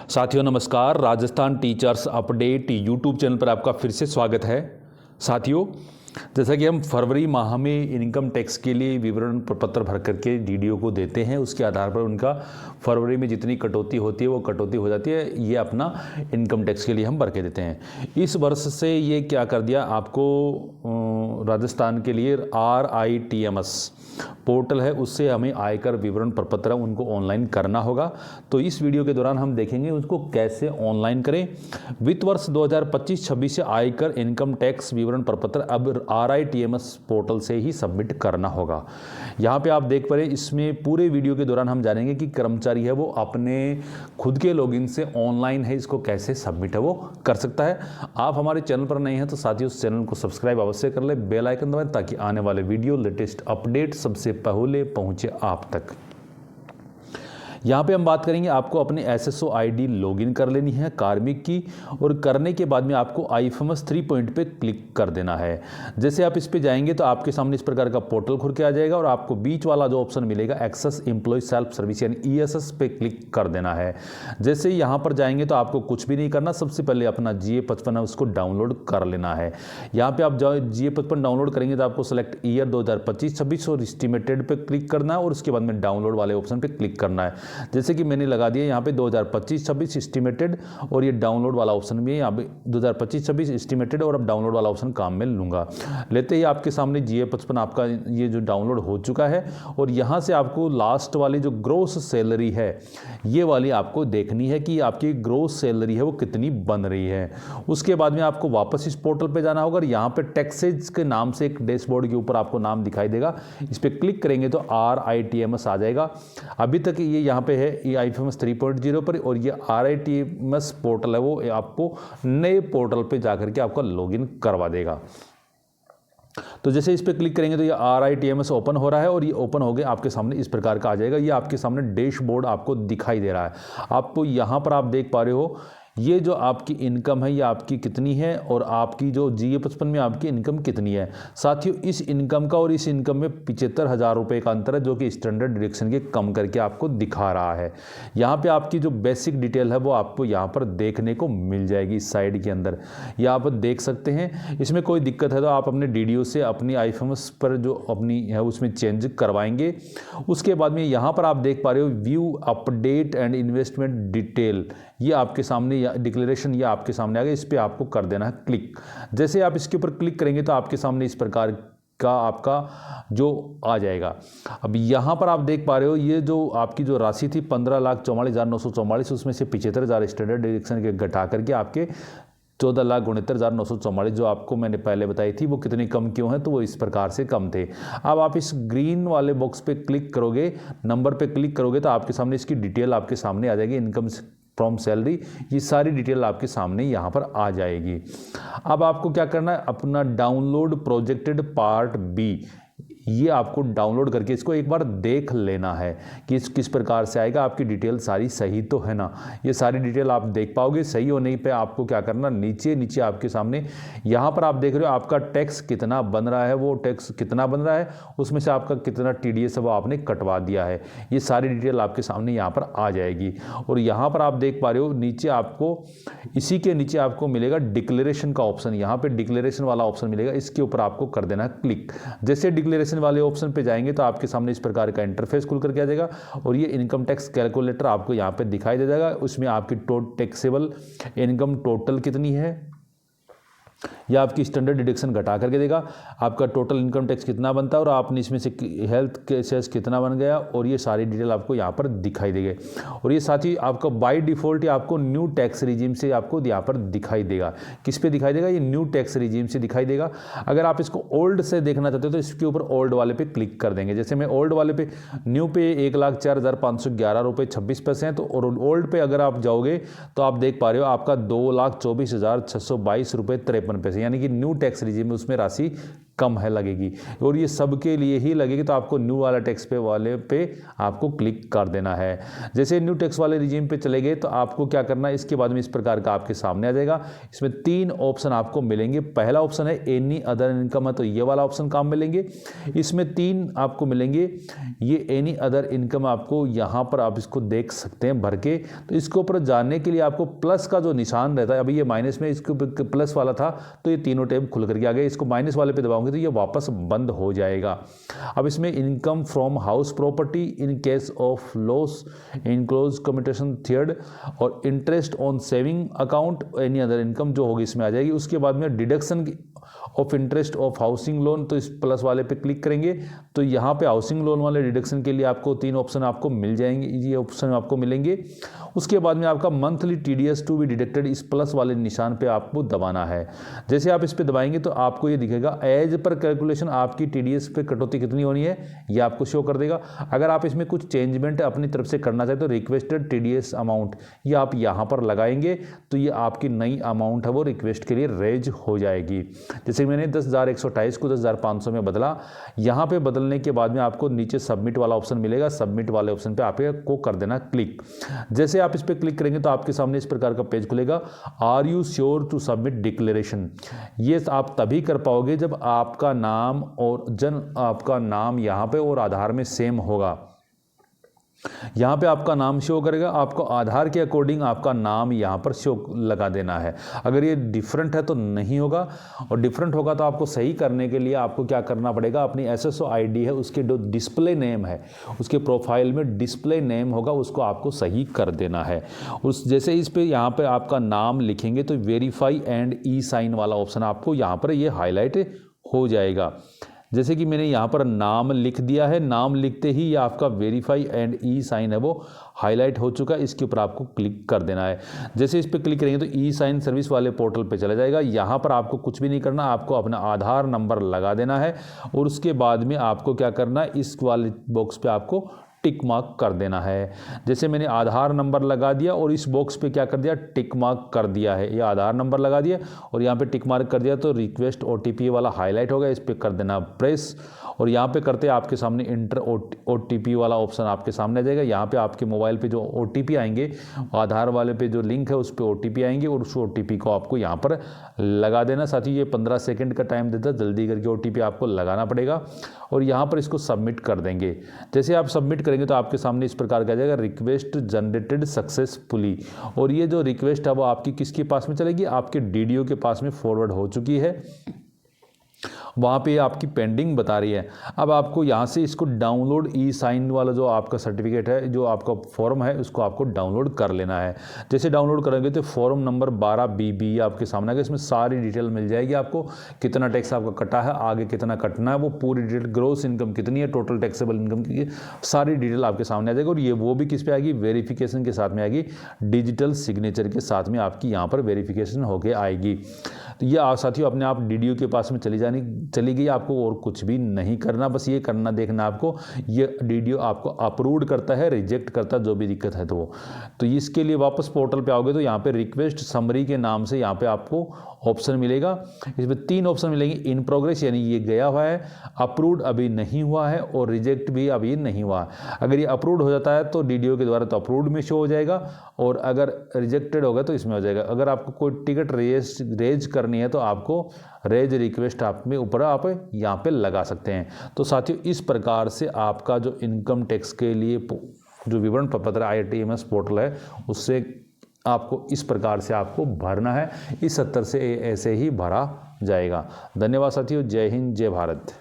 साथियों नमस्कार। Rajasthan teachers update YouTube channel पर आपका फिर से स्वागत है। साथियों, जैसा कि हम फरवरी माह में इनकम टैक्स के लिए विवरण पत्र भर करके डीडीओ को देते हैं, उसके आधार पर उनका फरवरी में जितनी कटौती होती है वो कटौती हो जाती है। ये अपना इनकम टैक्स के लिए हम भर के देते हैं। इस वर्ष से ये क्या कर दिया आपको, राजस्थान के लिए RITMS पोर्टल है, उससे हमें आयकर विवरण प्रपत्र उनको ऑनलाइन करना होगा। तो इस वीडियो के दौरान हम देखेंगे उसको कैसे ऑनलाइन करें। वित्त वर्ष 2025-26 से आयकर इनकम टैक्स विवरण प्रपत्र अब RITMS पोर्टल से ही सबमिट करना होगा। यहाँ पे आप देख पा रहे हैं, इसमें पूरे वीडियो के दौरान हम जानेंगे कि कर्मचारी है वो अपने खुद के लॉगिन से ऑनलाइन है इसको कैसे सबमिट है वो कर सकता है। आप हमारे चैनल पर नए हैं तो साथियों उस चैनल को सब्सक्राइब अवश्य कर ले, बेल आइकन दबाएं ताकि आने वाले वीडियो लेटेस्ट अपडेट सबसे पहले पहुंचे आप तक। यहाँ पे हम बात करेंगे, आपको अपने SSO ID लॉगिन कर लेनी है कार्मिक की, और करने के बाद में आपको IFMS 3 पॉइंट पे क्लिक कर देना है। जैसे आप इस पे जाएंगे तो आपके सामने इस प्रकार का पोर्टल खुल के आ जाएगा और आपको बीच वाला जो ऑप्शन मिलेगा एक्सेस एम्प्लॉय सेल्फ सर्विस यानी ESS पे क्लिक कर देना है। जैसे यहाँ पर जाएंगे तो आपको कुछ भी नहीं करना, सबसे पहले अपना GA55 है उसको डाउनलोड कर लेना है। यहाँ पे आप GA55 डाउनलोड करेंगे तो आपको सेलेक्ट ईयर 2025-26 और एस्टिमेटेड पे क्लिक करना है और उसके बाद में डाउनलोड वाले ऑप्शन पे क्लिक करना है। जैसे कि मैंने लगा दिया यहाँ पे 2025-26 एस्टिमेटेड और ये डाउनलोड वाला ऑप्शन भी है। यहाँ पे 2025-26 एस्टिमेटेड और अब डाउनलोड वाला ऑप्शन काम में लूँगा। लेते ही आपके सामने GA55 आपका ये जो डाउनलोड हो चुका है और यहाँ से आपको लास्ट वाली जो ग्रोस सैलरी है ये वाली आपको देखनी है कि आपकी ग्रोस सैलरी है वो कितनी बन रही है। उसके बाद में आपको वापस इस पोर्टल पे जाना होगा और यहाँ पे टैक्सेज के नाम से एक डैशबोर्ड के ऊपर आपको नाम दिखाई देगा, इस पर क्लिक करेंगे तो RITMS आ जाएगा। अभी तक ये यहाँ पे है IFMS 3.0 पर, और ये RITMS पोर्टल है वो आपको नए पोर्टल पे जाकर के आपका लॉगिन करवा देगा। तो जैसे इस पर क्लिक करेंगे तो ये RITMS ओपन हो रहा है और ये ओपन हो गया आपके सामने इस प्रकार का आ जाएगा। ये आपके सामने डैशबोर्ड आपको दिखाई दे रहा है। आपको यहाँ पर आप देख पा रहे हो ये जो आपकी इनकम है ये आपकी कितनी है और आपकी जो GA55 में आपकी इनकम कितनी है। साथियों, इस इनकम का और इस इनकम में 75,000 रुपये का अंतर है जो कि स्टैंडर्ड डिडक्शन के कम करके आपको दिखा रहा है। यहाँ पे आपकी जो बेसिक डिटेल है वो आपको यहाँ पर देखने को मिल जाएगी इस साइड के अंदर, ये आप देख सकते हैं। इसमें कोई दिक्कत है तो आप अपने DDO से अपनी IFMS पर जो अपनी है उसमें चेंज करवाएंगे। उसके बाद में यहाँ पर आप देख पा रहे हो view update and investment detail, ये आपके सामने डिक्लेरेशन ये आपके सामने आ गया, इस पर आपको कर देना है क्लिक। जैसे आप इसके ऊपर क्लिक करेंगे तो आपके सामने इस प्रकार का आपका जो आ जाएगा। अब यहाँ पर आप देख पा रहे हो ये जो आपकी जो राशि थी 15,44,944, उसमें से 75,000 स्टैंडर्ड डिडक्शन के घटा करके आपके 14,69,944 जो आपको मैंने पहले बताई थी वो कितनी कम क्यों है, तो वो इस प्रकार से कम थे। अब आप इस ग्रीन वाले बॉक्स पे क्लिक करोगे, नंबर पे क्लिक करोगे तो आपके सामने इसकी डिटेल आपके सामने आ जाएगी। इनकम फ्रॉम सैलरी, ये सारी डिटेल आपके सामने यहाँ पर आ जाएगी। अब आपको क्या करना है, अपना डाउनलोड प्रोजेक्टेड पार्ट B ये आपको डाउनलोड करके इसको एक बार देख लेना है कि किस प्रकार से आएगा, आपकी डिटेल सारी सही तो है ना। ये सारी डिटेल आप देख पाओगे। सही होने पे आपको क्या करना, नीचे आपके सामने यहाँ पर आप देख रहे हो आपका टैक्स कितना बन रहा है, वो टैक्स कितना बन रहा है, उसमें से आपका कितना TDS है वो आपने कटवा दिया है। ये सारी डिटेल आपके सामने यहाँ पर आ जाएगी। और यहाँ पर आप देख पा रहे हो नीचे आपको इसी के नीचे आपको मिलेगा डिक्लेरेशन का ऑप्शन, यहाँ पर डिक्लेरेशन वाला ऑप्शन मिलेगा, इसके ऊपर आपको कर देना है क्लिक। जैसे डिक्लेरेशन वाले ऑप्शन पे जाएंगे तो आपके सामने इस प्रकार का इंटरफेस खुल करके आ जाएगा और ये इनकम टैक्स कैलकुलेटर आपको यहाँ पे दिखाई दे जाएगा। उसमें आपकी टैक्सेबल इनकम टोटल कितनी है या आपकी स्टैंडर्ड डिडक्शन घटा करके देगा, आपका टोटल इनकम टैक्स कितना बनता है और आपने इसमें से हेल्थ के सेस कितना बन गया, और ये सारी डिटेल आपको यहाँ पर दिखाई देगी। और ये साथ ही आपका बाय डिफ़ॉल्ट आपको न्यू टैक्स रिजीम से आपको यहाँ पर दिखाई देगा। किस पे दिखाई देगा, ये न्यू टैक्स रिजीम से दिखाई देगा। अगर आप इसको ओल्ड से देखना चाहते हो तो इसके ऊपर ओल्ड वाले पे क्लिक कर देंगे। जैसे मैं ओल्ड वाले पे न्यू पे 1,04,511 रुपये 26 पैसे हैं, तो और ओल्ड पे अगर आप जाओगे तो आप देख पा रहे हो आपका 2,24,622 रुपये 53 पैसे, यानी कि न्यू टैक्स रिजीम में उसमें राशि कम है लगेगी, और ये सबके लिए ही लगेगी। तो आपको न्यू वाला टैक्स पे वाले पे आपको क्लिक कर देना है। जैसे न्यू टैक्स वाले रिजीम पे चले गए तो आपको क्या करना है, इसके बाद में इस प्रकार का आपके सामने आ जाएगा। इसमें 3 ऑप्शन आपको मिलेंगे। पहला ऑप्शन है एनी अदर इनकम है, तो ये वाला ऑप्शन काम मिलेंगे। इसमें 3 आपको मिलेंगे। ये एनी अदर इनकम आपको यहाँ पर आप इसको देख सकते हैं भर के। तो इसके ऊपर जाने के लिए आपको प्लस का जो निशान रहता है, अभी ये माइनस में इसको प्लस वाला था तो ये तीनों टैब खुल करके आ गए। इसको माइनस वाले पे दबाओगे तो ये वापस बंद हो जाएगा। अब इसमें income from house property in case of loss enclose commutation third, और interest on saving account any other income जो होगी इसमें आ जाएगी। उसके बाद में deduction of interest of housing loan, तो इस प्लस वाले पे क्लिक करेंगे तो यहाँ पे हाउसिंग लोन वाले डिडक्शन के लिए आपको 3 ऑप्शन आपको मिल जाएंगे, ये ऑप्शन आपको मिलेंगे। उसके बाद में आपका monthly TDS to be deducted, इस प्लस वाले निशान पे आपको दबाना है। जैसे आप इस पे दबाएंगे तो आपको ये दिखेगा एज पर कैलकुलेशन आपकी TDS पे कटौती कितनी होनी है ये आपको शो कर देगा। अगर आप इसमें कुछ चेंजमेंट अपनी तरफ से करना चाहे तो रिक्वेस्टेड TDS अमाउंट ये आप यहाँ पर लगाएंगे तो ये आपकी नई अमाउंट है वो रिक्वेस्ट के लिए रेज हो जाएगी। जैसे मैंने 10,128 को 10,500 में बदला, यहाँ पे बदलने के बाद में आपको नीचे सबमिट वाला ऑप्शन मिलेगा। सबमिट वाले ऑप्शन पे आपको कर देना क्लिक। जैसे आप इस पे क्लिक करेंगे तो आपके सामने इस प्रकार का पेज खुलेगा। Are you sure to submit declaration, ये आप तभी कर पाओगे जब आपका नाम और आपका नाम यहाँ पे और आधार में सेम होगा। यहाँ पे आपका नाम शो करेगा, आपको आधार के अकॉर्डिंग आपका नाम यहाँ पर शो लगा देना है। अगर ये डिफरेंट है तो नहीं होगा, और डिफरेंट होगा तो आपको सही करने के लिए आपको क्या करना पड़ेगा, अपनी SSO ID है उसके जो डिस्प्ले नेम है उसके प्रोफाइल में डिस्प्ले नेम होगा उसको आपको सही कर देना है। उस जैसे इस पे यहाँ पे आपका नाम लिखेंगे तो वेरीफाई एंड ई साइन वाला ऑप्शन आपको यहाँ पर ये हाईलाइट हो जाएगा। जैसे कि मैंने यहाँ पर नाम लिख दिया है, नाम लिखते ही ये आपका वेरीफाई एंड ई साइन है वो हाईलाइट हो चुका है। इसके ऊपर आपको क्लिक कर देना है। जैसे इस पर क्लिक करेंगे तो ई साइन सर्विस वाले पोर्टल पे चला जाएगा। यहाँ पर आपको कुछ भी नहीं करना, आपको अपना आधार नंबर लगा देना है और उसके बाद में आपको क्या करना है, इस वाले बॉक्स पे आपको टिक मार्क कर देना है। जैसे मैंने आधार नंबर लगा दिया और इस बॉक्स पे क्या कर दिया, टिक मार्क कर दिया है। ये आधार नंबर लगा दिया और यहाँ पे टिक मार्क कर दिया तो रिक्वेस्ट OTP वाला हाईलाइट होगा, इस पे कर देना प्रेस, और यहाँ पे करते आपके सामने इंटर OTP वाला ऑप्शन आपके सामने आ जाएगा। यहाँ पे आपके मोबाइल पे जो OTP आएंगे, आधार वाले पे जो लिंक है उस पर OTP आएंगे और उस OTP को आपको यहाँ पर लगा देना। साथ ही ये 15 सेकंड का टाइम देता है, जल्दी करके OTP आपको लगाना पड़ेगा और यहाँ पर इसको सबमिट कर देंगे। जैसे आप सबमिट करेंगे तो आपके सामने इस प्रकार का आ जाएगा रिक्वेस्ट जनरेटेड सक्सेसफुली, और ये जो रिक्वेस्ट है वो आपकी किसके पास में चलेगी, आपके DDO के पास में फॉरवर्ड हो चुकी है। वहाँ पे आपकी पेंडिंग बता रही है। अब आपको यहाँ से इसको डाउनलोड ई साइन वाला जो आपका सर्टिफिकेट है, जो आपका फॉर्म है, उसको आपको डाउनलोड कर लेना है। जैसे डाउनलोड करेंगे तो फॉर्म नंबर 12BB आपके सामने आएगा। इसमें सारी डिटेल मिल जाएगी आपको, कितना टैक्स आपका कटा है, आगे कितना कटना है, वो पूरी डिटेल, ग्रोस इनकम कितनी है, टोटल टैक्सेबल इनकम की सारी डिटेल आपके सामने आ जाएगी। और ये वो भी किस पे आएगी, वेरिफिकेशन के साथ में आएगी, डिजिटल सिग्नेचर के साथ में आपकी यहाँ पर वेरिफिकेशन होके आएगी। तो ये साथियों अपने आप DDO के पास में चली गई, आपको और कुछ भी नहीं करना, बस ये करना देखना आपको ये DDO आपको अप्रूव्ड करता है, रिजेक्ट करता है, जो भी दिक्कत है तो इसके लिए वापस पोर्टल पे आओगे तो यहाँ पे रिक्वेस्ट समरी के नाम से यहाँ पे आपको ऑप्शन मिलेगा। इसमें 3 ऑप्शन मिलेंगे, इन प्रोग्रेस यानी ये गया हुआ है, अप्रूव्ड अभी नहीं हुआ है और रिजेक्ट भी अभी नहीं हुआ है। अगर ये अप्रूव्ड हो जाता है तो DDO के द्वारा तो अप्रूव्ड में शो हो जाएगा, और अगर रिजेक्टेड होगा तो इसमें हो जाएगा। अगर आपको कोई टिकट रेज करनी है तो आपको रेज रिक्वेस्ट आप में ऊपर आप यहाँ पे लगा सकते हैं। तो साथियों इस प्रकार से आपका जो इनकम टैक्स के लिए जो विवरण पत्र IRTMS पोर्टल है उससे आपको इस प्रकार से आपको भरना है, इस 70 से ऐसे ही भरा जाएगा। धन्यवाद साथियों, जय हिंद, जय भारत।